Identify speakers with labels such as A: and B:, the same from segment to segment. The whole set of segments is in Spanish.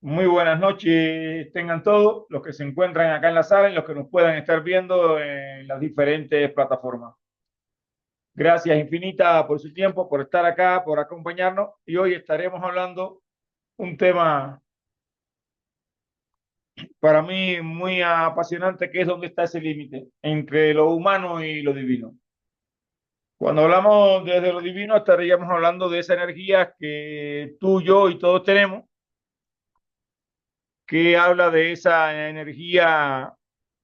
A: Muy buenas noches, tengan todos los que se encuentran acá en la sala y los que nos puedan estar viendo en las diferentes plataformas. Gracias infinita por su tiempo, por estar acá, por acompañarnos y hoy estaremos hablando un tema para mí muy apasionante que es dónde está ese límite entre lo humano y lo divino. Cuando hablamos desde lo divino estaríamos hablando de esa energía que tú, yo y todos tenemos, que habla de esa energía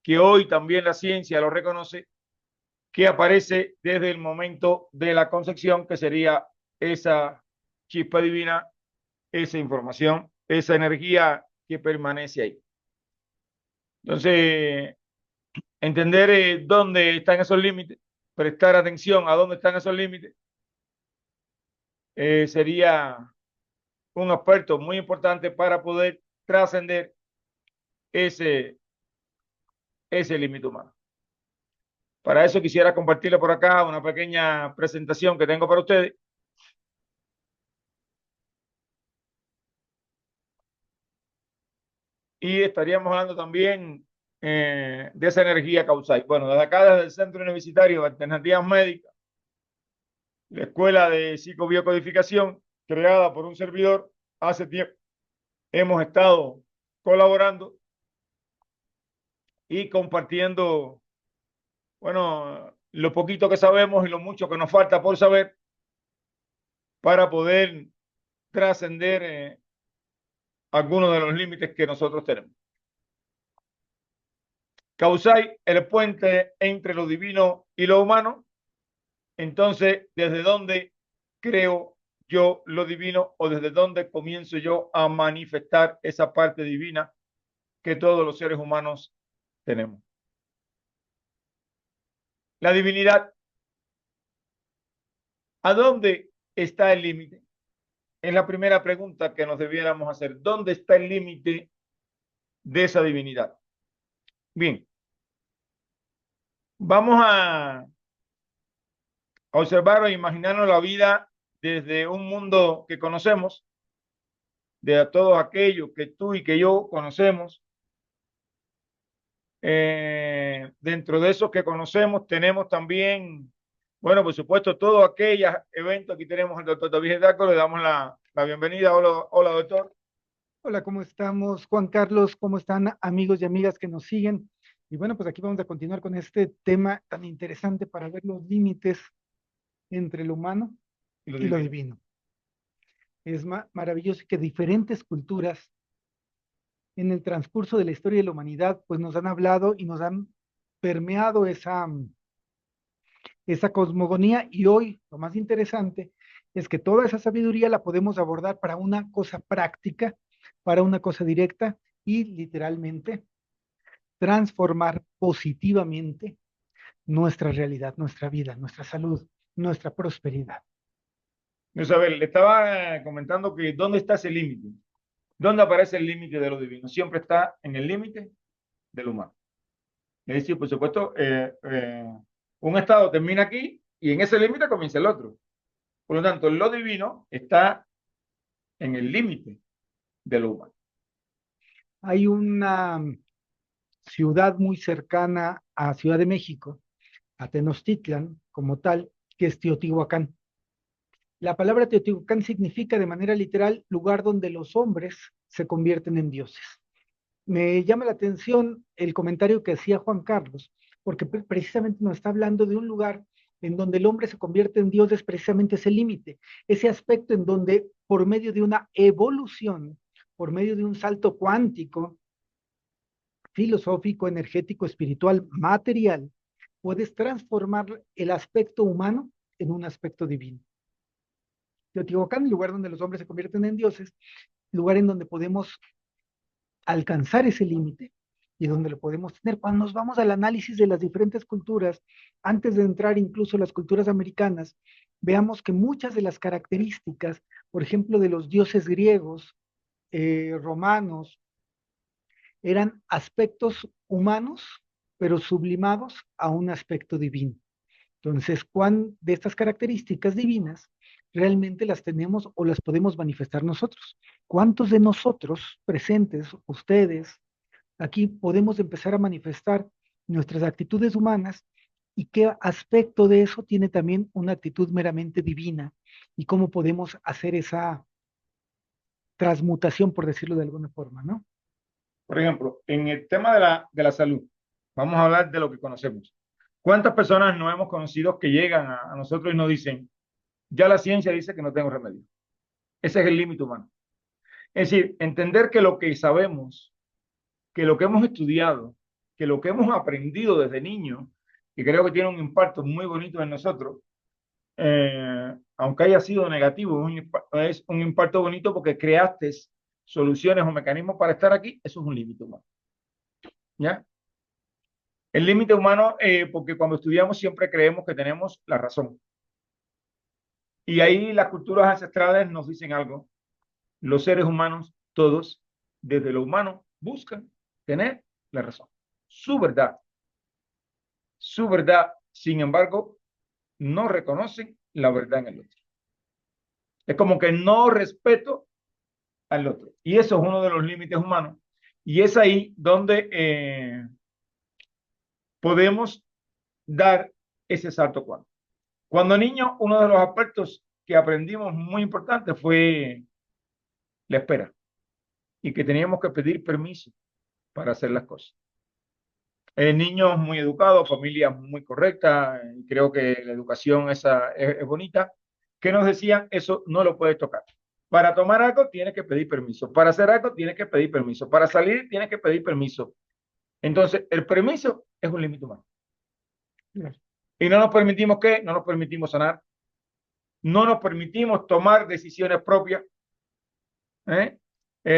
A: que hoy también la ciencia lo reconoce, que aparece desde el momento de la concepción, que sería esa chispa divina, esa información, esa energía que permanece ahí. Entonces, entender dónde están esos límites, prestar atención a dónde están esos límites, sería un aspecto muy importante para poder trascender ese, ese límite humano. Para eso quisiera compartirle por acá una pequeña presentación que tengo para ustedes. Y estaríamos hablando también de esa energía causal. Bueno, desde acá, desde el Centro Universitario de Alternativas Médicas, la Escuela de Psicobiocodificación, creada por un servidor, hace tiempo hemos estado colaborando y compartiendo, bueno, lo poquito que sabemos y lo mucho que nos falta por saber para poder trascender algunos de los límites que nosotros tenemos. Causai, el puente entre lo divino y lo humano. Entonces, ¿desde dónde creo yo lo divino o desde dónde comienzo yo a manifestar esa parte divina que todos los seres humanos tenemos? La divinidad, ¿a dónde está el límite? Es la primera pregunta que nos debiéramos hacer. ¿Dónde está el límite de esa divinidad? Bien, vamos a observar o imaginarnos la vida desde un mundo que conocemos, de todo aquello que tú y que yo conocemos. Dentro de esos que conocemos tenemos también, bueno, por supuesto, todos aquellos eventos. Aquí tenemos al doctor David Daco, le damos la bienvenida. Hola, hola, doctor.
B: Hola, ¿cómo estamos? Juan Carlos, ¿cómo están amigos y amigas que nos siguen? Y bueno, pues aquí vamos a continuar con este tema tan interesante para ver los límites entre lo humano
A: Y lo
B: y lo
A: divino.
B: divino. Es maravilloso que diferentes culturas en el transcurso de la historia de la humanidad pues nos han hablado y nos han permeado esa cosmogonía y hoy lo más interesante es que toda esa sabiduría la podemos abordar para una cosa práctica, para una cosa directa y literalmente transformar positivamente nuestra realidad, nuestra vida, nuestra salud, nuestra prosperidad.
A: A ver, le estaba comentando que ¿dónde está ese límite? ¿Dónde aparece el límite de lo divino? Siempre está en el límite del humano. Es decir, por supuesto, un estado termina aquí y en ese límite comienza el otro. Por lo tanto, lo divino está en el límite de lo humano.
B: Hay una ciudad muy cercana a Ciudad de México, a Tenochtitlan como tal, que es Teotihuacán. La palabra Teotihuacán significa de manera literal lugar donde los hombres se convierten en dioses. Me llama la atención el comentario que hacía Juan Carlos, porque precisamente nos está hablando de un lugar en donde el hombre se convierte en Dios, es precisamente ese límite, ese aspecto en donde por medio de una evolución, por medio de un salto cuántico, filosófico, energético, espiritual, material, puedes transformar el aspecto humano en un aspecto divino. Teotihuacán, el lugar donde los hombres se convierten en dioses, lugar en donde podemos alcanzar ese límite y donde lo podemos tener. Cuando nos vamos al análisis de las diferentes culturas, antes de entrar incluso a las culturas americanas, veamos que muchas de las características, por ejemplo, de los dioses griegos, romanos, eran aspectos humanos, pero sublimados a un aspecto divino. Entonces, ¿cuán de estas características divinas realmente las tenemos o las podemos manifestar nosotros. ¿Cuántos de nosotros presentes, ustedes, aquí podemos empezar a manifestar nuestras actitudes humanas y qué aspecto de eso tiene también una actitud meramente divina y cómo podemos hacer esa transmutación, por decirlo de alguna forma, ¿no?
A: Por ejemplo, en el tema de la salud, vamos a hablar de lo que conocemos. ¿Cuántas personas no hemos conocido que llegan a nosotros y nos dicen, ya la ciencia dice que no tengo remedio? Ese es el límite humano. Es decir, entender que lo que sabemos, que lo que hemos estudiado, que lo que hemos aprendido desde niños, y creo que tiene un impacto muy bonito en nosotros, aunque haya sido negativo, es un impacto bonito porque creaste soluciones o mecanismos para estar aquí, eso es un límite humano. ¿Ya? El límite humano, porque cuando estudiamos siempre creemos que tenemos la razón. Y ahí las culturas ancestrales nos dicen algo. Los seres humanos, todos, desde lo humano, buscan tener la razón. Su verdad. Su verdad, sin embargo, no reconocen la verdad en el otro. Es como que no respeto al otro. Y eso es uno de los límites humanos. Y es ahí donde podemos dar ese salto cuántico. Cuando niño, uno de los aspectos que aprendimos muy importante fue la espera y que teníamos que pedir permiso para hacer las cosas. Niños muy educados, familias muy correctas, y creo que la educación esa es bonita, que nos decían, eso no lo puedes tocar. Para tomar algo tienes que pedir permiso, para hacer algo tienes que pedir permiso, para salir tienes que pedir permiso. Entonces, el permiso es un límite humano. Y no nos permitimos qué, no nos permitimos sanar, no nos permitimos tomar decisiones propias. ¿Eh?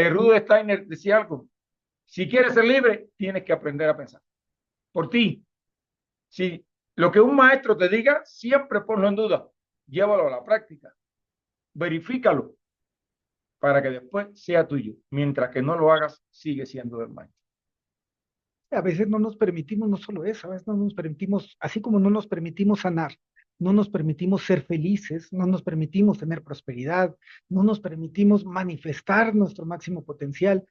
A: Rudolf Steiner decía algo, si quieres ser libre, tienes que aprender a pensar por ti. Si lo que un maestro te diga, siempre ponlo en duda, llévalo a la práctica, verifícalo para que después sea tuyo. Mientras que no lo hagas, sigue siendo del maestro.
B: A veces no nos permitimos no solo eso, a veces no nos permitimos, así como no nos permitimos sanar, no nos permitimos ser felices, no nos permitimos tener prosperidad, no nos permitimos manifestar nuestro máximo potencial.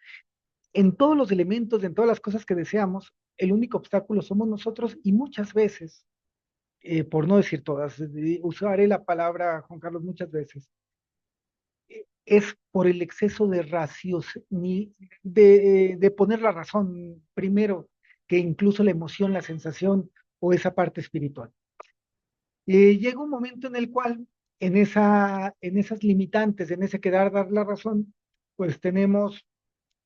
B: En todos los elementos, en todas las cosas que deseamos, el único obstáculo somos nosotros y muchas veces, por no decir todas, usaré la palabra, Juan Carlos, muchas veces, es por el exceso de ratios, de poner la razón primero que incluso la emoción, la sensación o esa parte espiritual. Llega un momento en el cual, en esas limitantes, en ese querer dar la razón, pues tenemos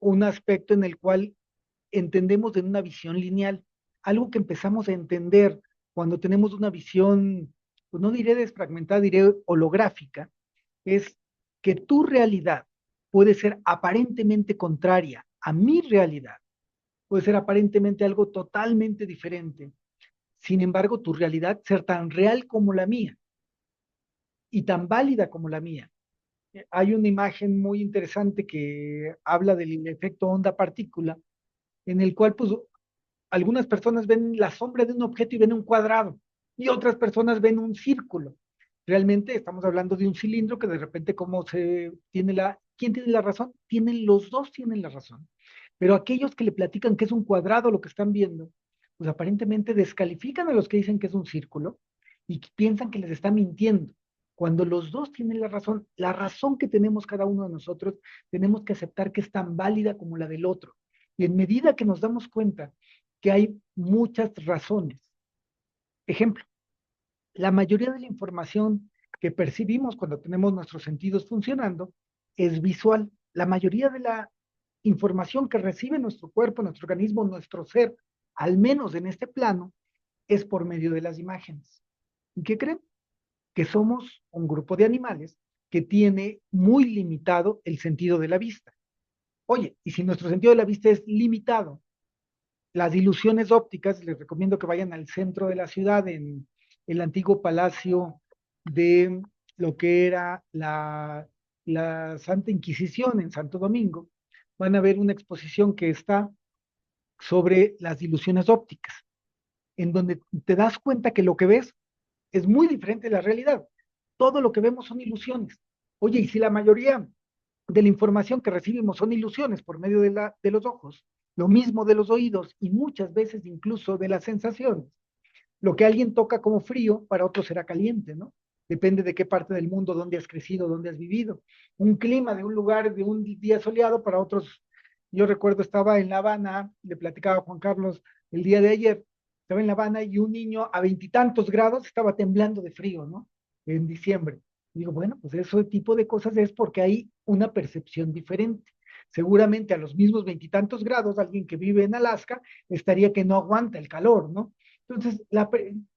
B: un aspecto en el cual entendemos en una visión lineal, algo que empezamos a entender cuando tenemos una visión, pues no diré desfragmentada, diré holográfica, es que tu realidad puede ser aparentemente contraria a mi realidad, puede ser aparentemente algo totalmente diferente. Sin embargo, tu realidad ser tan real como la mía y tan válida como la mía. Hay una imagen muy interesante que habla del efecto onda-partícula, en el cual pues algunas personas ven la sombra de un objeto y ven un cuadrado, y otras personas ven un círculo. Realmente estamos hablando de un cilindro que de repente como se tiene ¿quién tiene la razón? Los dos tienen la razón. Pero aquellos que le platican que es un cuadrado lo que están viendo, pues aparentemente descalifican a los que dicen que es un círculo y piensan que les está mintiendo. Cuando los dos tienen la razón que tenemos cada uno de nosotros, tenemos que aceptar que es tan válida como la del otro. Y en medida que nos damos cuenta que hay muchas razones. Ejemplo, la mayoría de la información que percibimos cuando tenemos nuestros sentidos funcionando es visual. La mayoría de la información que recibe nuestro cuerpo, nuestro organismo, nuestro ser, al menos en este plano, es por medio de las imágenes. ¿Y qué creen? Que somos un grupo de animales que tiene muy limitado el sentido de la vista. Oye, y si nuestro sentido de la vista es limitado, las ilusiones ópticas, les recomiendo que vayan al centro de la ciudad, en el antiguo palacio de lo que era la Santa Inquisición en Santo Domingo. Van a ver una exposición que está sobre las ilusiones ópticas, en donde te das cuenta que lo que ves es muy diferente de la realidad. todo lo que vemos son ilusiones. Oye, y si la mayoría de la información que recibimos son ilusiones por medio de los ojos, lo mismo de los oídos y muchas veces incluso de las sensaciones. Lo que alguien toca como frío, para otro será caliente, ¿no? Depende de qué parte del mundo, dónde has crecido, dónde has vivido. Un clima de un lugar, de un día soleado, para otros, yo recuerdo estaba en La Habana, le platicaba a Juan Carlos el día de ayer, estaba en La Habana y un niño a veintitantos grados estaba temblando de frío, ¿no? En diciembre. Y digo, bueno, pues ese tipo de cosas es porque hay una percepción diferente. Seguramente a los mismos veintitantos grados, alguien que vive en Alaska estaría que no aguanta el calor, ¿no? Entonces,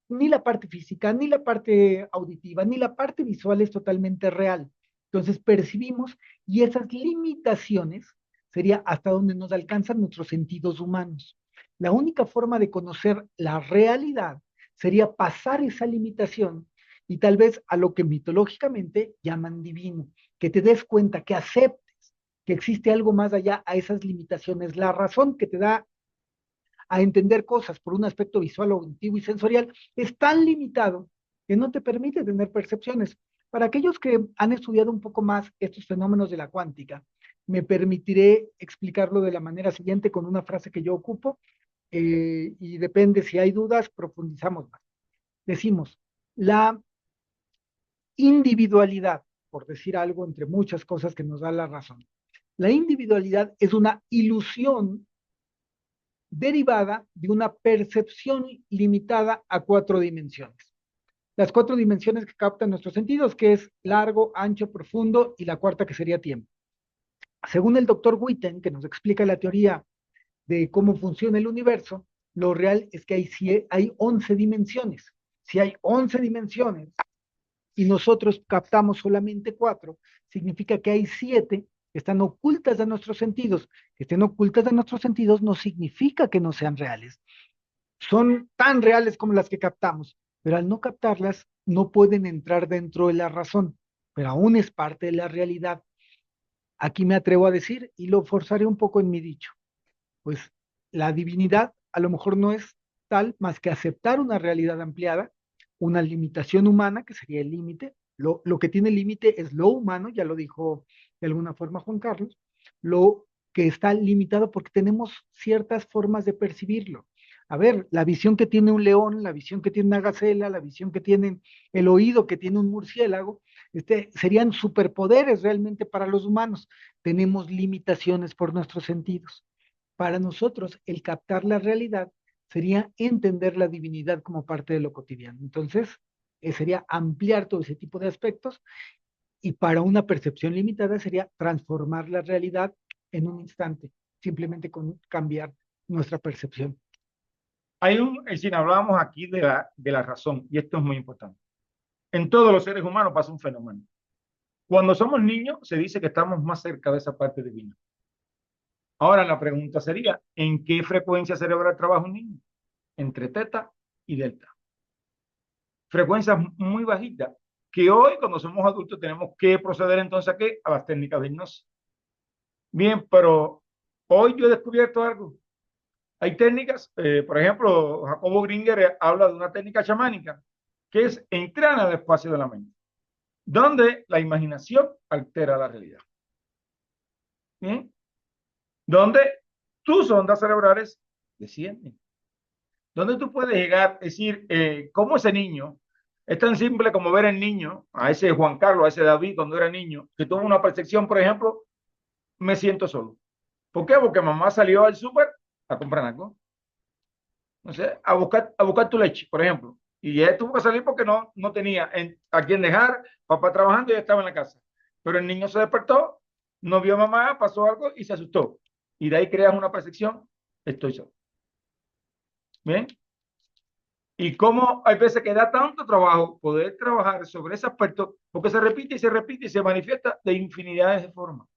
B: ni la parte física, ni la parte auditiva, ni la parte visual es totalmente real. Entonces, percibimos y esas limitaciones sería hasta donde nos alcanzan nuestros sentidos humanos. La única forma de conocer la realidad sería pasar esa limitación y tal vez a lo que mitológicamente llaman divino, que te des cuenta, que aceptes que existe algo más allá a esas limitaciones. La razón que te da a entender cosas por un aspecto visual, auditivo y sensorial es tan limitado que no te permite tener percepciones. Para aquellos que han estudiado un poco más estos fenómenos de la cuántica, me permitiré explicarlo de la manera siguiente con una frase que yo ocupo y depende si hay dudas, profundizamos más. Decimos, la individualidad, por decir algo entre muchas cosas que nos da la razón, la individualidad es una ilusión derivada de una percepción limitada a cuatro dimensiones. Las cuatro dimensiones que captan nuestros sentidos, que es largo, ancho, profundo y la cuarta que sería tiempo. Según el doctor Witten, que nos explica la teoría de cómo funciona el universo, lo real es que hay 11 dimensiones. Si hay 11 dimensiones y nosotros captamos solamente cuatro, significa que hay siete que están ocultas de nuestros sentidos. Que estén ocultas de nuestros sentidos no significa que no sean reales. Son tan reales como las que captamos, pero al no captarlas no pueden entrar dentro de la razón, pero aún es parte de la realidad. Aquí me atrevo a decir, y lo forzaré un poco en mi dicho, pues la divinidad a lo mejor no es tal más que aceptar una realidad ampliada, una limitación humana, que sería el límite. Lo que tiene límite es lo humano, ya lo dijo de alguna forma Juan Carlos, lo que está limitado porque tenemos ciertas formas de percibirlo. A ver, la visión que tiene un león, la visión que tiene una gacela, la visión que tiene el oído que tiene un murciélago, serían superpoderes realmente para los humanos. Tenemos limitaciones por nuestros sentidos. Para nosotros, el captar la realidad sería entender la divinidad como parte de lo cotidiano. Entonces, sería ampliar todo ese tipo de aspectos y para una percepción limitada sería transformar la realidad en un instante, simplemente con cambiar nuestra percepción.
A: Es decir, hablábamos aquí de la razón, y esto es muy importante. En todos los seres humanos pasa un fenómeno. Cuando somos niños, se dice que estamos más cerca de esa parte divina. Ahora la pregunta sería, ¿en qué frecuencia cerebral trabaja un niño? Entre teta y delta. Frecuencias muy bajitas, que hoy, cuando somos adultos, tenemos que proceder entonces ¿a qué? A las técnicas de hipnosis. Bien, pero hoy yo he descubierto algo. Hay técnicas, por ejemplo, Jacobo Gringer habla de una técnica chamánica, que es entrar al espacio de la mente, donde la imaginación altera la realidad. ¿Bien? Donde tus ondas cerebrales descienden. Donde tú puedes llegar, es decir, como ese niño, es tan simple como ver al niño, a ese Juan Carlos, a ese David cuando era niño, que tuvo una percepción, por ejemplo, me siento solo. ¿Por qué? Porque mamá salió al súper a comprar algo. No sé, a buscar tu leche, por ejemplo. Y él tuvo que salir porque no tenía a quién dejar, papá trabajando y ya estaba en la casa. Pero el niño se despertó, no vio a mamá, pasó algo y se asustó. Y de ahí creas una percepción, estoy solo. ¿Bien? Y cómo hay veces que da tanto trabajo poder trabajar sobre ese aspecto, porque se repite y se repite y se manifiesta de infinidades de formas.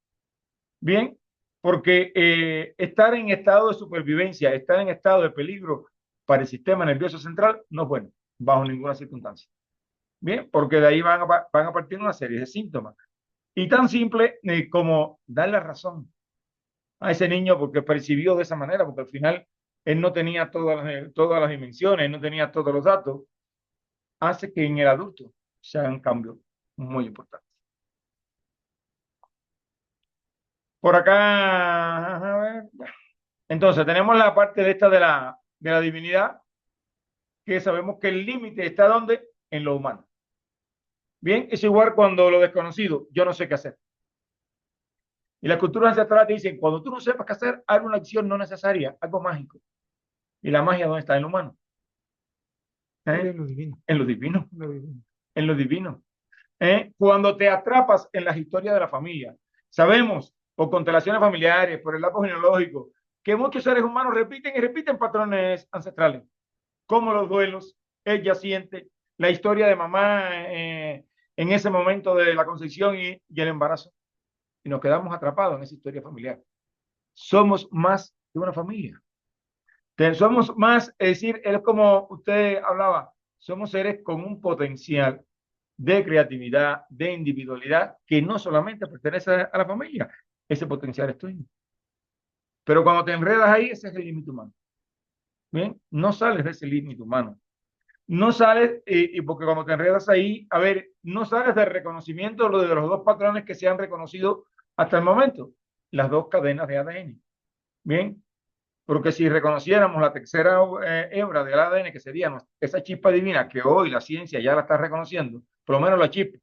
A: Bien, porque estar en estado de supervivencia, estar en estado de peligro para el sistema nervioso central no es bueno, bajo ninguna circunstancia. Bien, porque de ahí van a partir una serie de síntomas. Y tan simple como dar la razón a ese niño porque percibió de esa manera, porque al final él no tenía todas las dimensiones, no tenía todos los datos, hace que en el adulto se hagan cambios Muy importante. Por acá, a ver, ya. Entonces, tenemos la parte de esta de la divinidad, que sabemos que el límite está ¿dónde? En lo humano. Bien, es igual cuando lo desconocido, yo no sé qué hacer. Y las culturas ancestrales te dicen, cuando tú no sepas qué hacer, haz una acción no necesaria, algo mágico. ¿Y la magia dónde está? En lo humano. ¿Eh?
B: En lo divino,
A: En lo divino,
B: en lo divino.
A: en lo divino. Cuando te atrapas en las historias de la familia. Sabemos, por constelaciones familiares, por el árbol genealógico, que muchos seres humanos repiten y repiten patrones ancestrales, como los duelos, ella siente, la historia de mamá en ese momento de la concepción y el embarazo. Y nos quedamos atrapados en esa historia familiar. Somos más de una familia. Somos más, es decir, es como usted hablaba, somos seres con un potencial de creatividad, de individualidad, que no solamente pertenece a la familia, ese potencial es tuyo. Pero cuando te enredas ahí, ese es el límite humano. Bien, no sales de ese límite humano. No sales, y porque cuando te enredas ahí, a ver, no sales del reconocimiento de los dos patrones que se han reconocido hasta el momento, las dos cadenas de ADN. Bien, porque si reconociéramos la tercera hebra del ADN, que sería esa chispa divina que hoy la ciencia ya la está reconociendo, por lo menos la chispa,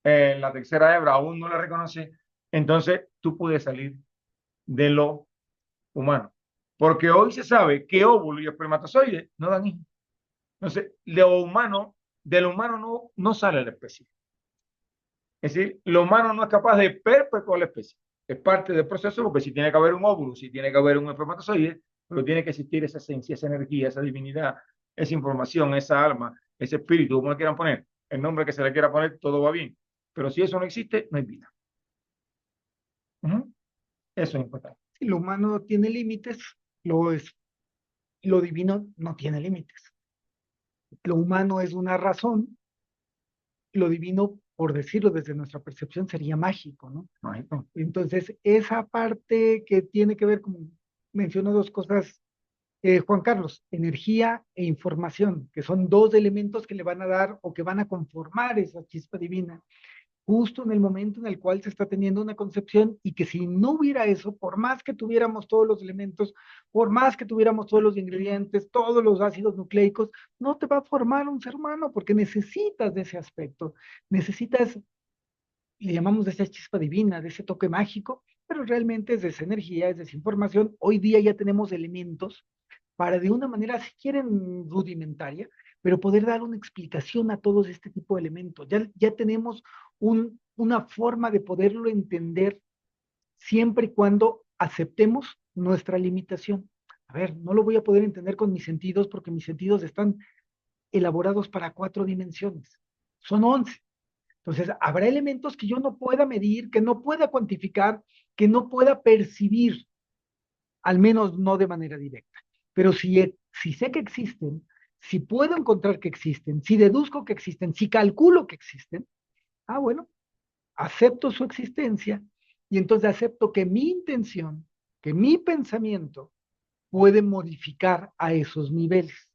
A: la tercera hebra aún no la reconoce, entonces tú puedes salir de lo humano. Porque hoy se sabe que óvulo y espermatozoide no dan hijos. Entonces, de lo humano no sale la especie. Es decir, lo humano no es capaz de perpetuar la especie. Es parte del proceso porque si tiene que haber un óvulo, si tiene que haber un espermatozoide, pero tiene que existir esa esencia, esa energía, esa divinidad, esa información, esa alma, ese espíritu, como le quieran poner, el nombre que se le quiera poner, todo va bien. Pero si eso no existe, no hay vida. Ujú. Eso es importante.
B: Si lo humano tiene límites, lo es, lo divino no tiene límites. Lo humano es una razón, lo divino, por decirlo desde nuestra percepción, sería mágico, ¿no?
A: Mágico.
B: Entonces, esa parte que tiene que ver, como menciono dos cosas, Juan Carlos, energía e información, que son dos elementos que le van a dar o que van a conformar esa chispa divina, justo en el momento en el cual se está teniendo una concepción y que si no hubiera eso, por más que tuviéramos todos los elementos, por más que tuviéramos todos los ingredientes, todos los ácidos nucleicos, no te va a formar un ser humano porque necesitas de ese aspecto, necesitas, le llamamos de esa chispa divina, de ese toque mágico, pero realmente es de esa energía, es de esa información. Hoy día ya tenemos elementos para de una manera, si quieren, rudimentaria, pero poder dar una explicación a todos este tipo de elementos. Ya tenemos una forma de poderlo entender siempre y cuando aceptemos nuestra limitación. A ver, no lo voy a poder entender con mis sentidos porque mis sentidos están elaborados para 4 dimensiones. Son 11. Entonces, habrá elementos que yo no pueda medir, que no pueda cuantificar, que no pueda percibir, al menos no de manera directa. Pero si sé que existen, si puedo encontrar que existen, si deduzco que existen, si calculo que existen, bueno, acepto su existencia y entonces acepto que mi intención, que mi pensamiento puede modificar a esos niveles.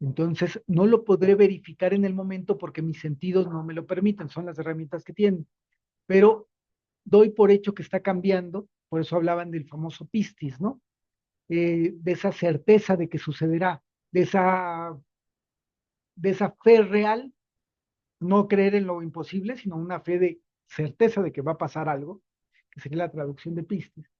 B: Entonces, no lo podré verificar en el momento porque mis sentidos no me lo permiten, son las herramientas que tienen, pero doy por hecho que está cambiando, por eso hablaban del famoso pistis, ¿no? De esa certeza de que sucederá, de esa fe real, no creer en lo imposible, sino una fe de certeza de que va a pasar algo, que sería la traducción de pistis.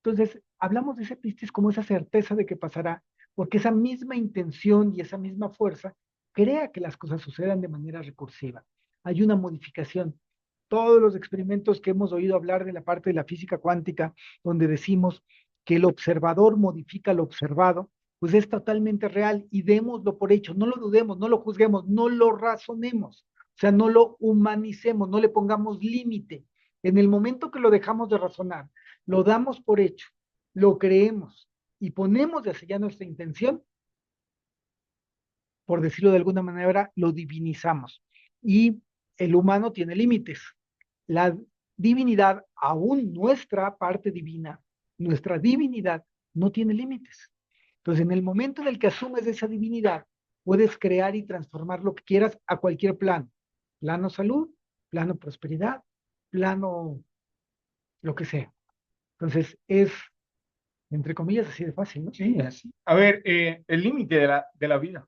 B: Entonces, hablamos de ese pistis como esa certeza de que pasará, porque esa misma intención y esa misma fuerza crea que las cosas sucedan de manera recursiva. Hay una modificación. Todos los experimentos que hemos oído hablar de la parte de la física cuántica, donde decimos que el observador modifica lo observado, pues es totalmente real y démoslo por hecho, no lo dudemos, no lo juzguemos, no lo razonemos, o sea, no lo humanicemos, no le pongamos límite. En el momento que lo dejamos de razonar, lo damos por hecho, lo creemos y ponemos desde ya nuestra intención, por decirlo de alguna manera, lo divinizamos. Y el humano tiene límites. La divinidad, aún nuestra parte divina, nuestra divinidad, no tiene límites. Entonces, en el momento en el que asumes esa divinidad, puedes crear y transformar lo que quieras a cualquier plano. Plano salud, plano prosperidad, plano lo que sea. Entonces es, entre comillas, así de fácil, ¿no?
A: Sí, es así. A ver, el límite de la vida.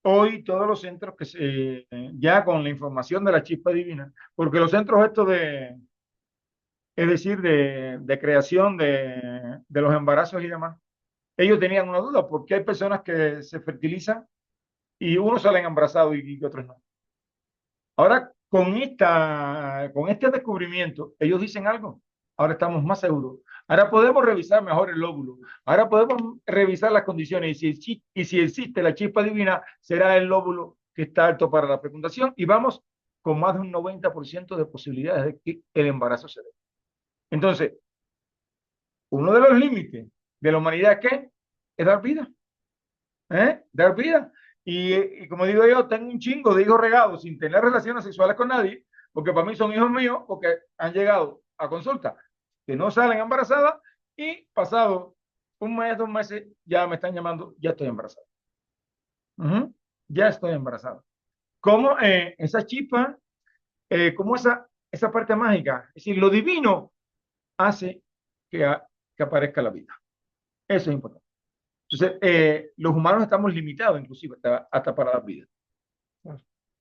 A: Hoy todos los centros que ya con la información de la chispa divina, porque los centros estos es decir, de creación de los embarazos y demás, ellos tenían una duda, porque hay personas que se fertilizan y unos salen embarazados y otros no. Ahora, con este descubrimiento, ellos dicen algo. Ahora estamos más seguros. Ahora podemos revisar mejor el lóbulo. Ahora podemos revisar las condiciones. Y si existe la chispa divina, será el lóbulo que está alto para la fecundación. Y vamos con más de un 90% de posibilidades de que el embarazo se dé. Entonces, uno de los límites de la humanidad es ¿qué? Es dar vida. Dar vida. Y como digo yo, tengo un chingo de hijos regados sin tener relaciones sexuales con nadie, porque para mí son hijos míos, porque han llegado a consulta, que no salen embarazadas y pasado un mes, 2 meses, ya me están llamando, ya estoy embarazada. Ya estoy embarazada. Como esa chispa, como esa parte mágica, es decir, lo divino hace que aparezca la vida. Eso es importante. Entonces, los humanos estamos limitados inclusive hasta para dar vida.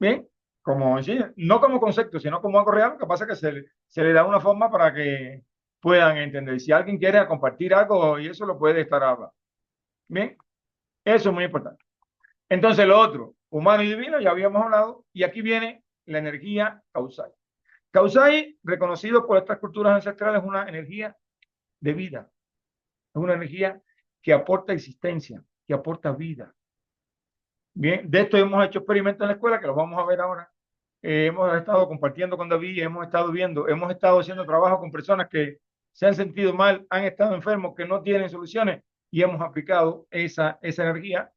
A: Bien, como sí, no como concepto, sino como algo real, lo que pasa es que se le da una forma para que puedan entender. Si alguien quiere compartir algo y eso lo puede estar hablando. Bien, eso es muy importante. Entonces, lo otro, humano y divino, ya habíamos hablado, y aquí viene la energía causal. Causal, reconocido por estas culturas ancestrales, es una energía de vida, es una energía que aporta existencia, que aporta vida. Bien, de esto hemos hecho experimentos en la escuela que los vamos a ver ahora. Hemos estado compartiendo con David, hemos estado viendo, hemos estado haciendo trabajo con personas que se han sentido mal, han estado enfermos, que no tienen soluciones y hemos aplicado esa energía.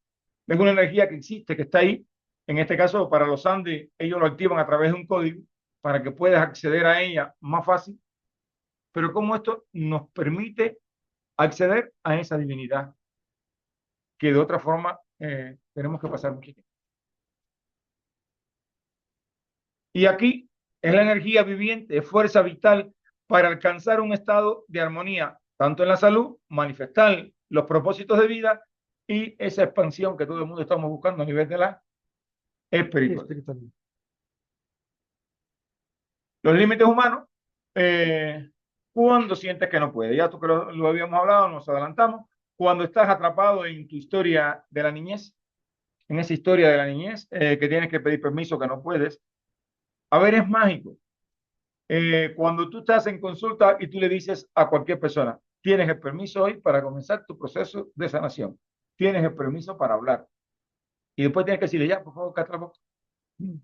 A: Es una energía que existe, que está ahí. En este caso, para los Andes, ellos lo activan a través de un código para que puedas acceder a ella más fácil. Pero cómo esto nos permite acceder a esa divinidad que de otra forma tenemos que pasar mucho tiempo. Y aquí es la energía viviente, es fuerza vital para alcanzar un estado de armonía, tanto en la salud, manifestar los propósitos de vida y esa expansión que todo el mundo estamos buscando a nivel de la espiritualidad. Los límites humanos, cuando sientes que no puedes, ya tú que lo habíamos hablado, nos adelantamos, cuando estás atrapado en tu historia de la niñez, en esa historia de la niñez, que tienes que pedir permiso, que no puedes. A ver, es mágico. Cuando tú estás en consulta y tú le dices a cualquier persona, tienes el permiso hoy para comenzar tu proceso de sanación, tienes el permiso para hablar. Y después tienes que decirle, ya, por favor, cállate la boca.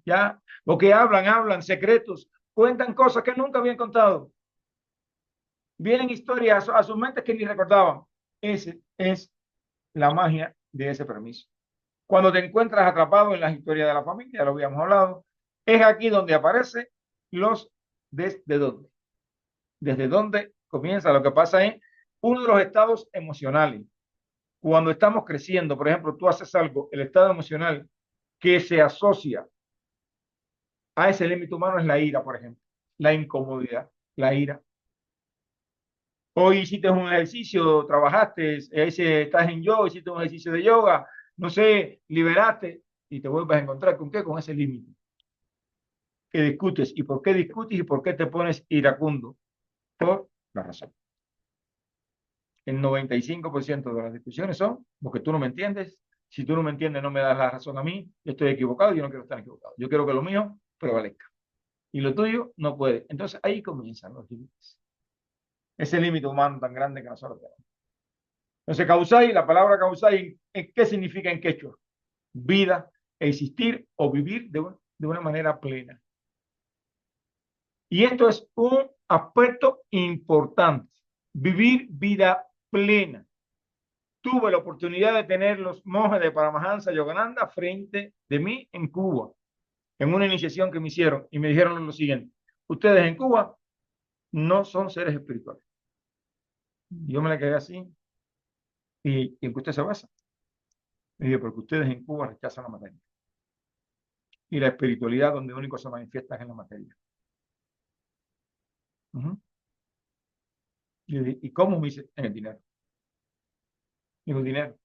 A: Ya, lo que hablan secretos, cuentan cosas que nunca habían contado. Vienen historias a sus mentes que ni recordaban. Esa es la magia de ese permiso. Cuando te encuentras atrapado en las historias de la familia, ya lo habíamos hablado, es aquí donde aparece los desde dónde. Desde dónde comienza. Lo que pasa es uno de los estados emocionales. Cuando estamos creciendo, por ejemplo, tú haces algo, el estado emocional que se asocia a ese límite humano es la ira, por ejemplo, la incomodidad, la ira. Hoy hiciste un ejercicio, trabajaste, estás en yoga, hiciste un ejercicio de yoga, no sé, liberaste y te vuelves a encontrar con qué, con ese límite que discutes. ¿Y por qué discutes y por qué te pones iracundo? Por la razón. El 95% de las discusiones son porque tú no me entiendes. Si tú no me entiendes, no me das la razón a mí. Yo estoy equivocado y yo no quiero estar equivocado. Yo quiero que lo mío prevalezca. Y lo tuyo no puede. Entonces ahí comienzan los límites. Ese límite humano tan grande que nosotros tenemos. Entonces, causai, la palabra causai, ¿qué significa en quechua? Vida, existir o vivir de una manera plena. Y esto es un aspecto importante. Vivir vida plena. Tuve la oportunidad de tener los monjes de Paramahansa Yogananda frente de mí en Cuba, en una iniciación que me hicieron y me dijeron lo siguiente: ustedes en Cuba no son seres espirituales. Yo me la quedé así. ¿Y en qué usted se basa? Me dije, porque ustedes en Cuba rechazan la materia. Y la espiritualidad donde único se manifiesta es en la materia. Ujú. ¿Y cómo? Me dice, en el dinero. Digo, dinero.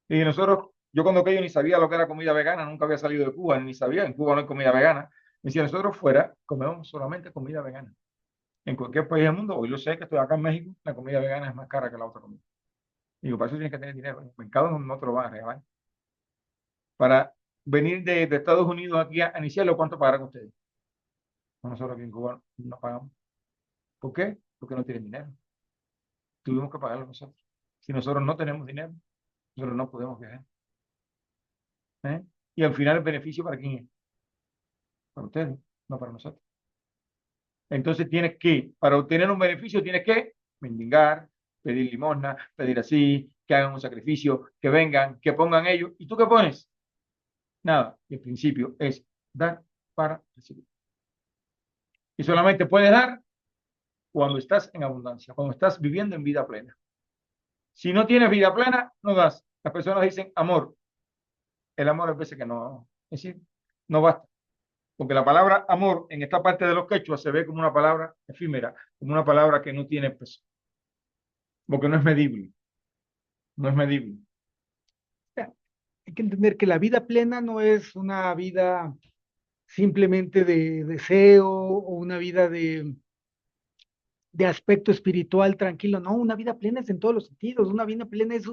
A: Y nosotros, yo cuando aquello ni sabía lo que era comida vegana, nunca había salido de Cuba, ni sabía, en Cuba no hay comida vegana. Me decía, nosotros fuera comemos solamente comida vegana. En cualquier país del mundo, hoy lo sé que estoy acá en México, la comida vegana es más cara que la otra comida. Digo, para eso tienes que tener dinero. En el mercado no te lo van a regalar. Para venir de Estados Unidos aquí a iniciarlo, ¿cuánto pagarán ustedes? Nosotros aquí en Cuba no pagamos. ¿Por qué? Porque no tienen dinero. Tuvimos que pagarlo nosotros. Si nosotros no tenemos dinero, nosotros no podemos viajar. ¿Eh? Y al final el beneficio para quién es? Para ustedes, no para nosotros. Entonces tienes que, para obtener un beneficio, tienes que mendigar, pedir limosna, pedir así, que hagan un sacrificio, que vengan, que pongan ellos. ¿Y tú qué pones? Nada. Y el principio es dar para recibir. Y solamente puedes dar cuando estás en abundancia, cuando estás viviendo en vida plena. Si no tienes vida plena, no das. Las personas dicen amor. El amor a veces que no, es decir, no basta. Porque la palabra amor en esta parte de los quechuas se ve como una palabra efímera, como una palabra que no tiene peso, porque no es medible, no es medible.
B: sea, hay que entender que la vida plena no es una vida simplemente de deseo o una vida de aspecto espiritual tranquilo, no, una vida plena es en todos los sentidos, una vida plena es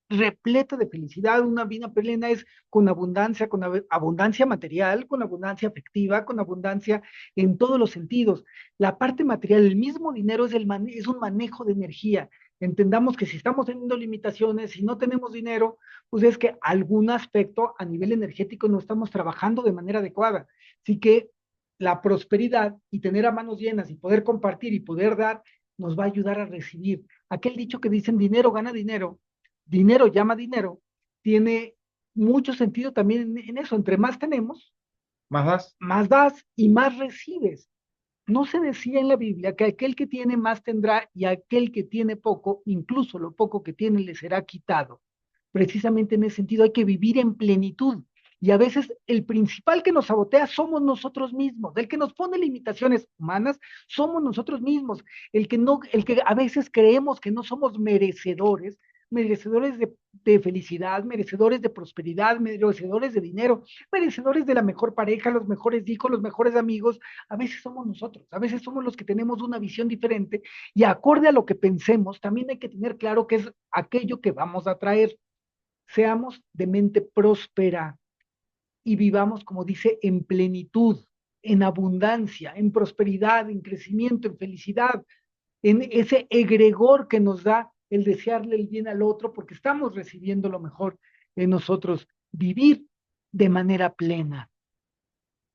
B: repleta de felicidad, una vida plena es con abundancia, con abundancia material, con abundancia afectiva, con abundancia en todos los sentidos. La parte material, el mismo dinero es un manejo de energía. Entendamos que si estamos teniendo limitaciones, si no tenemos dinero, pues es que algún aspecto a nivel energético no estamos trabajando de manera adecuada. Así que la prosperidad y tener a manos llenas y poder compartir y poder dar nos va a ayudar a recibir. Aquel dicho que dicen dinero gana dinero, dinero llama dinero, tiene mucho sentido también en eso. Entre más tenemos,
A: Más das,
B: más das y más recibes. No se decía en la Biblia que aquel que tiene más tendrá y aquel que tiene poco, incluso lo poco que tiene, le será quitado. Precisamente en ese sentido hay que vivir en plenitud. Y a veces el principal que nos sabotea somos nosotros mismos, el que nos pone limitaciones humanas somos nosotros mismos, el que a veces creemos que no somos merecedores, merecedores de felicidad, merecedores de prosperidad, merecedores de dinero, merecedores de la mejor pareja, los mejores hijos, los mejores amigos, a veces somos nosotros, a veces somos los que tenemos una visión diferente y acorde a lo que pensemos, también hay que tener claro que es aquello que vamos a traer. Seamos de mente próspera y vivamos, como dice, en plenitud, en abundancia, en prosperidad, en crecimiento, en felicidad, en ese egregor que nos da el desearle el bien al otro, porque estamos recibiendo lo mejor en nosotros. Vivir de manera plena.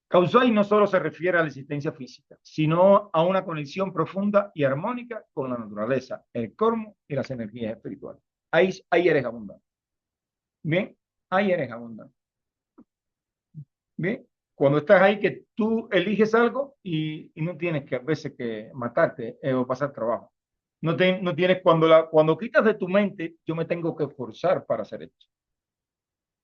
A: causal no solo se refiere a la existencia física, sino a una conexión profunda y armónica con la naturaleza, el cosmos y las energías espirituales. Ahí eres abundante. Bien, ahí eres abundante. Bien, cuando estás ahí que tú eliges algo y no tienes que a veces que matarte o pasar trabajo. No tienes, cuando quitas de tu mente, yo me tengo que esforzar para hacer esto.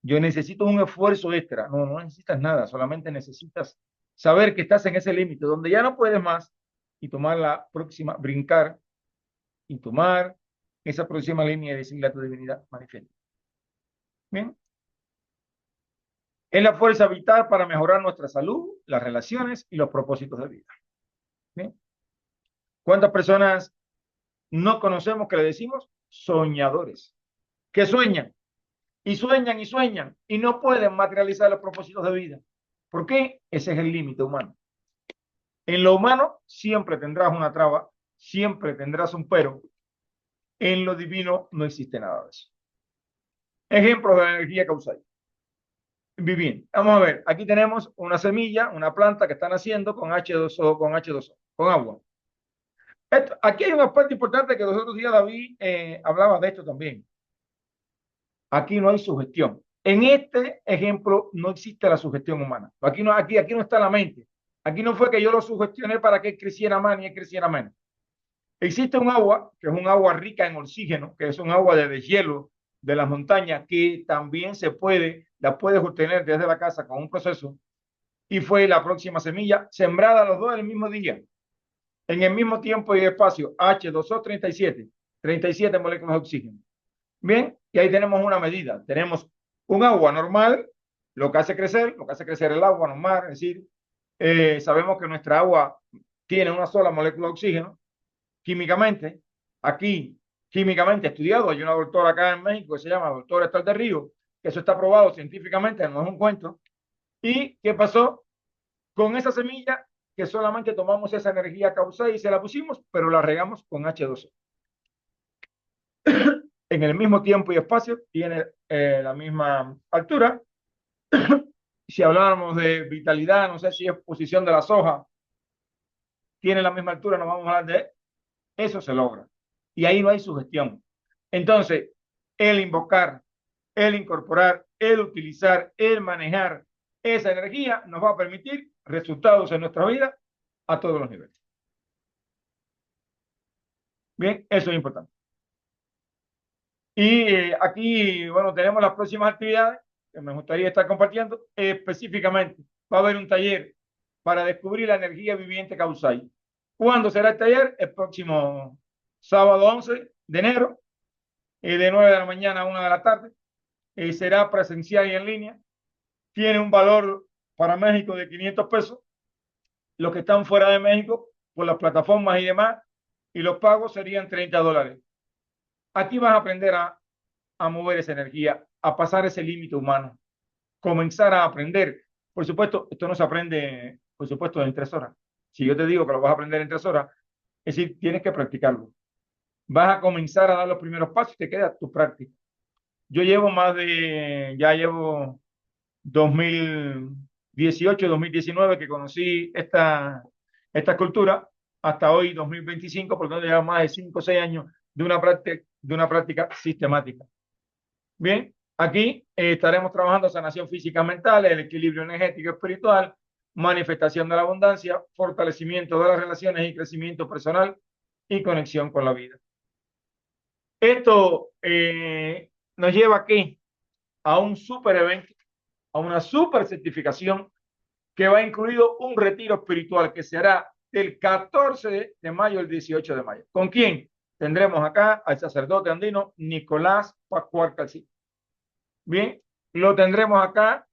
A: Yo necesito un esfuerzo extra. No, no necesitas nada, solamente necesitas saber que estás en ese límite donde ya no puedes más y tomar la próxima, brincar y tomar esa próxima línea y decirle a tu divinidad, manifiesta. Bien, es la fuerza vital para mejorar nuestra salud, las relaciones y los propósitos de vida. Bien, ¿cuántas personas no conocemos que le decimos soñadores? Que sueñan y sueñan y sueñan y no pueden materializar los propósitos de vida. ¿Por qué? Ese es el límite humano. En lo humano siempre tendrás una traba, siempre tendrás un pero. En lo divino no existe nada de eso. Ejemplos de la energía causal. Bien, vamos a ver, aquí tenemos una semilla, una planta que están haciendo con H2O, con agua. Aquí hay un aspecto importante que los otros días David hablaba de esto también. Aquí no hay sugestión. En este ejemplo no existe la sugestión humana. Aquí no está la mente. Aquí no fue que yo lo sugestioné para que él creciera más ni él creciera menos. Existe un agua, que es un agua rica en oxígeno, que es un agua de deshielo de las montañas, que también la puedes obtener desde la casa con un proceso. Y fue la próxima semilla sembrada los dos el mismo día. en el mismo tiempo y espacio, H2O 37 moléculas de oxígeno. Bien, y ahí tenemos una medida. Tenemos un agua normal, lo que hace crecer el agua normal, es decir, sabemos que nuestra agua tiene una sola molécula de oxígeno. Químicamente, aquí, químicamente estudiado, hay una doctora acá en México que se llama doctora Estel de Río, que eso está probado científicamente, no es un cuento. ¿Y qué pasó con esa semilla? Que solamente tomamos esa energía causal y se la pusimos, pero la regamos con H2O. En el mismo tiempo y espacio, tiene la misma altura. Si habláramos de vitalidad, no sé si es posición de la soja, tiene la misma altura, no vamos a hablar de eso, se logra. Y ahí no hay sugestión. Entonces, el invocar, el incorporar, el utilizar, el manejar esa energía nos va a permitir resultados en nuestra vida a todos los niveles. Bien, eso es importante. Y aquí, bueno, tenemos las próximas actividades que me gustaría estar compartiendo. Específicamente, va a haber un taller para descubrir la energía viviente causal. ¿Cuándo será el taller? El próximo sábado 11 de enero, de 9 de la mañana a 1 de la tarde. Será presencial y en línea. Tiene un valor para México de 500 pesos. Los que están fuera de México, por las plataformas y demás, y los pagos serían $30. Aquí vas a aprender a mover esa energía, a pasar ese límite humano, comenzar a aprender. Por supuesto, esto no se aprende, por supuesto, en 3 horas. Si yo te digo que lo vas a aprender en 3 horas, es decir, tienes que practicarlo. Vas a comenzar a dar los primeros pasos y te queda tu práctica. Yo ya llevo 2018, 2019 que conocí esta cultura, hasta hoy 2025, por lo tanto llevo más de 5 o 6 años de una práctica sistemática. Bien, aquí estaremos trabajando sanación física mental, el equilibrio energético espiritual, manifestación de la abundancia, fortalecimiento de las relaciones y crecimiento personal y conexión con la vida. Esto nos lleva aquí a un super evento, a una super certificación que va incluido un retiro espiritual que se hará del 14 de mayo al 18 de mayo. ¿Con quién? Tendremos acá al sacerdote andino Nicolás Pascual Calcito. Bien, lo tendremos acá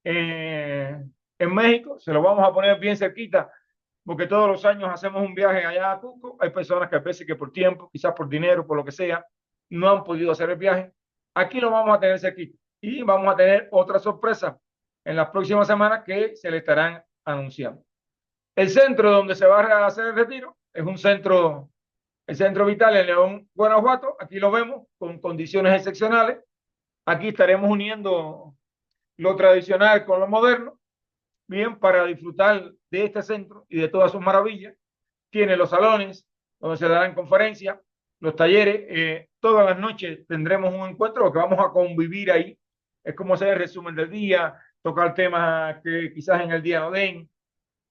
A: en México, se lo vamos a poner bien cerquita, porque todos los años hacemos un viaje allá a Cusco. Hay personas que a veces que por tiempo, quizás por dinero, por lo que sea, no han podido hacer el viaje. Aquí lo vamos a tener cerquita y vamos a tener otra sorpresa en las próximas semanas que se le estarán anunciando. El centro donde se va a hacer el retiro es el centro vital en León, Guanajuato. Aquí lo vemos con condiciones excepcionales. Aquí estaremos uniendo lo tradicional con lo moderno, bien, para disfrutar de este centro y de todas sus maravillas. Tiene los salones donde se darán conferencias, los talleres. Todas las noches tendremos un encuentro que vamos a convivir ahí. Es como hacer el resumen del día, tocar temas que quizás en el día no den.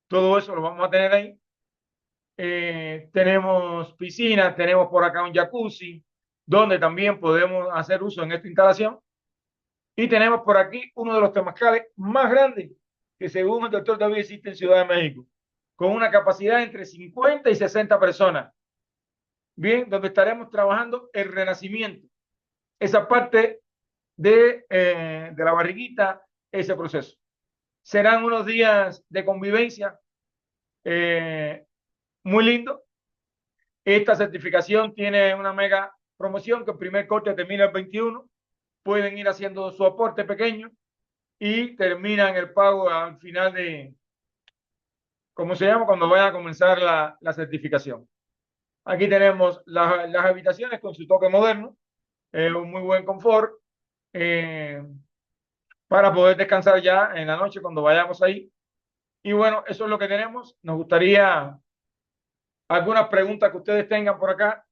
A: Todo eso lo vamos a tener ahí. Tenemos piscina, tenemos por acá un jacuzzi, donde también podemos hacer uso en esta instalación. Y tenemos por aquí uno de los temazcales más grandes que según el doctor David existe en Ciudad de México, con una capacidad entre 50 y 60 personas. Bien, donde estaremos trabajando el renacimiento, esa parte de la barriguita, ese proceso. Serán unos días de convivencia muy lindo. Esta certificación tiene una mega promoción que el primer corte termina el 21. Pueden ir haciendo su aporte pequeño y terminan el pago al final de, ¿cómo se llama? Cuando vaya a comenzar la certificación. Aquí tenemos las habitaciones con su toque moderno, un muy buen confort, eh, para poder descansar ya en la noche cuando vayamos ahí. Y bueno, eso es lo que tenemos. Nos gustaría algunas preguntas que ustedes tengan por acá.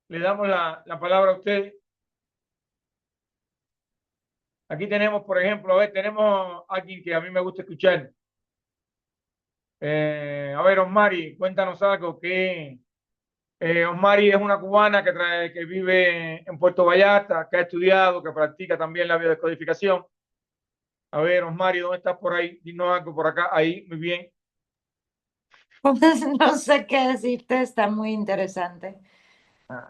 A: Le damos la palabra a ustedes. Aquí tenemos, por ejemplo, a ver, tenemos a alguien que a mí me gusta escuchar. A ver, Osmari, cuéntanos algo. Osmari es una cubana que vive en Puerto Vallarta, que ha estudiado, que practica también la biodescodificación. A ver, Osmari, ¿dónde estás por ahí? Dinos algo por acá. Ahí, muy bien.
C: Pues no sé qué decirte, está muy interesante.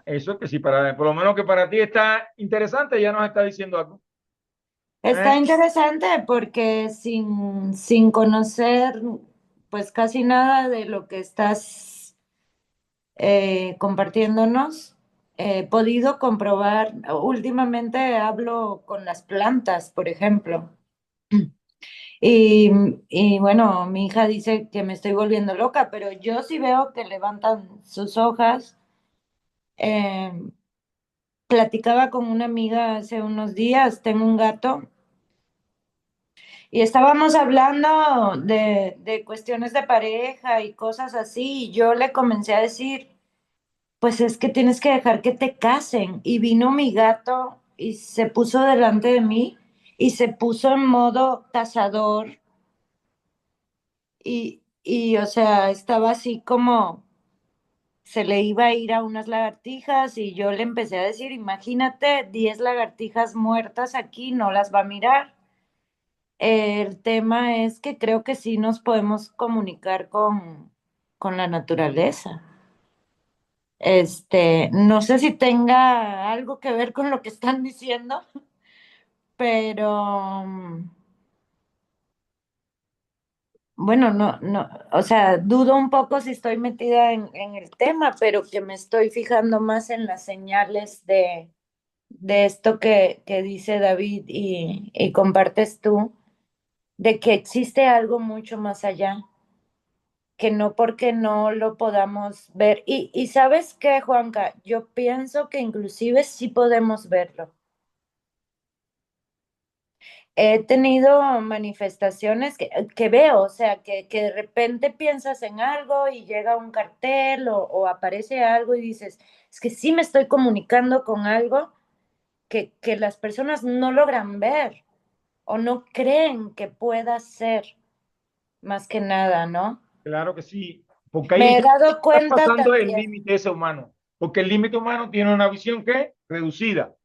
A: Eso que sí, por lo menos que para ti está interesante, ya nos está diciendo algo.
C: Está
A: ¿Eh?
C: interesante porque sin conocer pues casi nada de lo que estás compartiéndonos, he podido comprobar, últimamente hablo con las plantas, por ejemplo, y, y bueno, mi hija dice que me estoy volviendo loca, pero yo sí veo que levantan sus hojas. Eh, Platicaba con una amiga hace unos días, tengo un gato. Y estábamos hablando de cuestiones de pareja y cosas así, y yo le comencé a decir, pues es que tienes que dejar que te casen. Y vino mi gato y se puso delante de mí y se puso en modo cazador o sea, estaba así como se le iba a ir a unas lagartijas y yo le empecé a decir, imagínate 10 lagartijas muertas aquí, no las va a mirar. El tema es que creo que sí nos podemos comunicar con la naturaleza. No sé si tenga algo que ver con lo que están diciendo, pero bueno, no, o sea, dudo un poco si estoy metida en el tema, pero que me estoy fijando más en las señales de esto que dice David y compartes tú, de que existe algo mucho más allá que no porque no lo podamos ver. Y ¿sabes qué, Juanca? Yo pienso que inclusive sí podemos verlo. He tenido manifestaciones que veo, o sea, que de repente piensas en algo y llega un cartel o aparece algo y dices, es que sí me estoy comunicando con algo que las personas no logran ver o no creen que pueda ser, más que nada, ¿no?
A: Claro que sí, porque
C: Me
A: ahí
C: he
A: ya
C: dado
A: estás
C: cuenta
A: pasando el
C: también.
A: límite ese humano, porque el límite humano tiene una visión que reducida.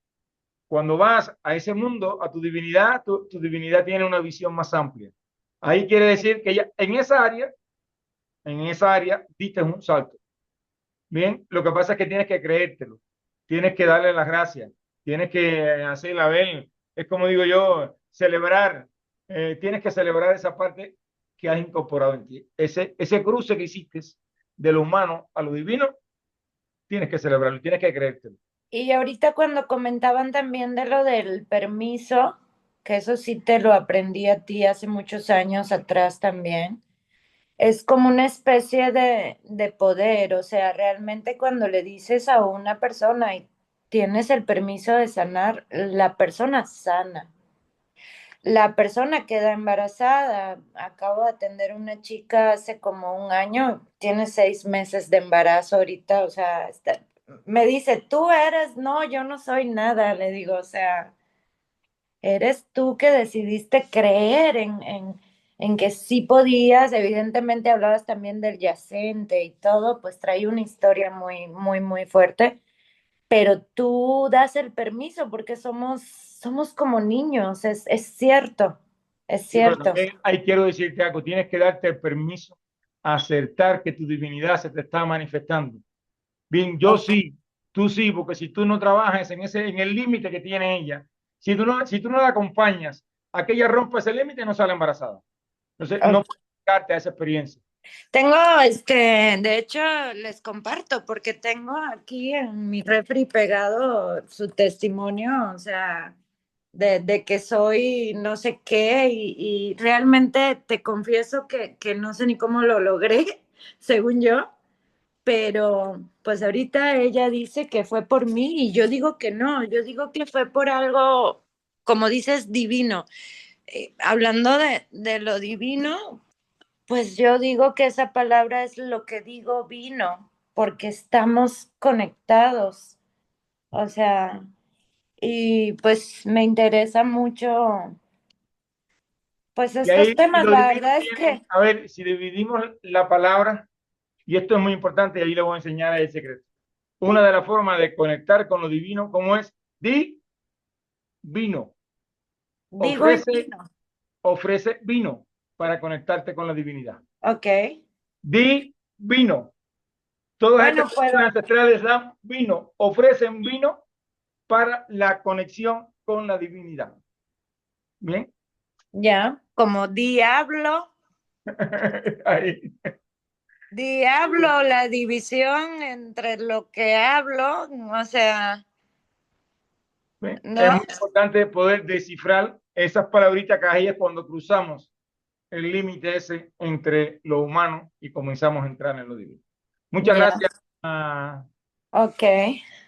A: Cuando vas a ese mundo, a tu divinidad, tu divinidad tiene una visión más amplia. Ahí quiere decir que ya en esa área, diste un salto. Bien, lo que pasa es que tienes que creértelo, tienes que darle las gracias, tienes que hacer la ver, es como digo yo, celebrar, tienes que celebrar esa parte que has incorporado en ti. Ese cruce que hiciste de lo humano a lo divino, tienes que celebrarlo, tienes que creértelo.
C: Y ahorita cuando comentaban también de lo del permiso, que eso sí te lo aprendí a ti hace muchos años atrás también, es como una especie de poder, o sea, realmente cuando le dices a una persona y tienes el permiso de sanar, la persona sana. La persona queda embarazada. Acabo de atender una chica hace como un año, tiene 6 meses de embarazo ahorita, o sea, me dice, tú eres, no, yo no soy nada, le digo, o sea, eres tú que decidiste creer en que sí podías, evidentemente hablabas también del yacente y todo, pues trae una historia muy, muy, muy fuerte, pero tú das el permiso porque somos como niños, es cierto, es
A: Sí, pero
C: cierto.
A: también ahí quiero decirte algo, tienes que darte el permiso a aceptar que tu divinidad se te está manifestando. Bien, yo
C: Ok,
A: sí, tú sí, porque si tú no trabajas en el límite que tiene ella, si tú no la acompañas a que ella rompa ese límite, no sale embarazada. Entonces, no
C: ok.
A: puedes darte a esa experiencia.
C: Tengo, de hecho, les comparto porque tengo aquí en mi refri pegado su testimonio, o sea, de que soy no sé qué y realmente te confieso que no sé ni cómo lo logré, según yo, pero pues ahorita ella dice que fue por mí y yo digo que no, yo digo que fue por algo, como dices, divino. Hablando de lo divino, pues yo digo que esa palabra es lo que digo vino, porque estamos conectados. O sea, y pues me interesa mucho, pues
A: Y ahí
C: estos
A: y
C: temas.
A: lo
C: La
A: divino
C: verdad es
A: tiene,
C: que
A: a ver, si dividimos la palabra, y esto es muy importante, y ahí le voy a enseñar el secreto. Una de las formas de conectar con lo divino, ¿cómo es? Vino.
C: digo y
A: Ofrece,
C: vino.
A: ofrece vino para conectarte con la divinidad.
C: Ok,
A: Divino. Todas
C: Bueno,
A: estas culturas ancestrales dan vino, ofrecen vino para la conexión con la divinidad. Bien.
C: ya, como diablo,
A: Ahí.
C: diablo, la división entre lo que hablo, o sea,
A: Bien. Es
C: ¿no?
A: muy importante poder descifrar esas palabritas cajellas cuando cruzamos el límite ese entre lo humano y comenzamos a entrar en lo divino. Muchas
C: Ya,
A: gracias a
C: ok.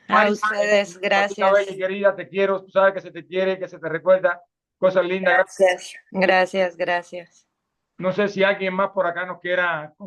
C: A
A: Mari.
C: ustedes,
A: Paquita Bella,
C: gracias.
A: querida, te quiero. Tú sabes que se te quiere, que se te recuerda cosas lindas. Gracias.
C: Gracias, gracias, gracias.
A: No sé si alguien más por acá nos quiera comentar.